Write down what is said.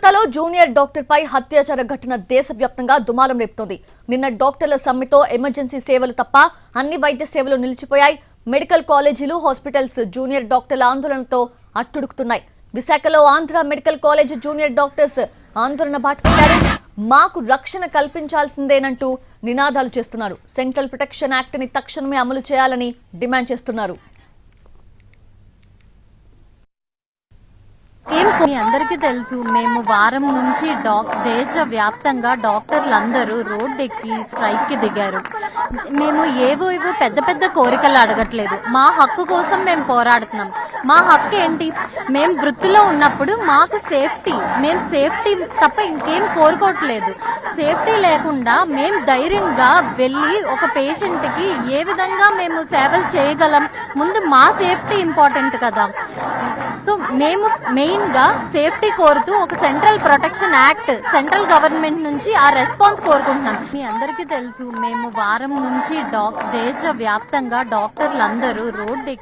విశాఖలో junior doctor పై అత్యాచార ఘటన దేశవ్యాప్తంగా దుమారం రేపుతోంది. నిన్న డాక్టర్ల సమ్మెతో ఎమర్జెన్సీ సేవలు తప్ప అన్ని వైద్య సేవలు నిలిచిపోయాయి. మెడికల్ కాలేజీలు, హాస్పిటల్స్ జూనియర్ డాక్టర్ల ఆందోళనతో అట్టుడుకుతున్నాయి. విశాఖలో Andhra medical college junior doctors ఆందోళన బాటపట్టారు. మాకు రక్షణ కల్పించాల్సిందేనంటూ నినాదాలు చేస్తున్నారు. సెంట్రల్ ప్రొటెక్షన్ యాక్ట్ ని తక్షణమే అమలు చేయాలని డిమాండ్ చేస్తున్నారు. మీ అందరికీ తెలుసు, మేము వారం నుంచి దేశవ్యాప్తంగా డాక్టర్లందరూ రోడ్డెక్కి స్ట్రైక్ కి దిగారు. మేము ఏవో పెద్ద పెద్ద కోరికలు అడగట్లేదు. మా హక్కు కోసం మేము పోరాడుతున్నాం. మా హక్కు ఏంటి? మేము వృత్తిలో ఉన్నప్పుడు మాకు మేము సేఫ్టీ తప్ప ఇంకేం కోరుకోవట్లేదు. సేఫ్టీ లేకుండా మేము ధైర్యంగా వెళ్ళి ఒక పేషెంట్ కి ఏ విధంగా మేము సేవలు చేయగలం? ముందు మా సేఫ్టీ ఇంపార్టెంట్ కదా. సో మేము మెయిన్ గా సేఫ్టీ కోరుతూ ఒక central protection act central government నుంచి ఆ రెస్పాన్స్ కోరుకుంటున్నాం. మీ అందరికీ తెలుసు, మేము వారం నుంచి దేశవ్యాప్తంగా డాక్టర్లందరూ రోడ్డు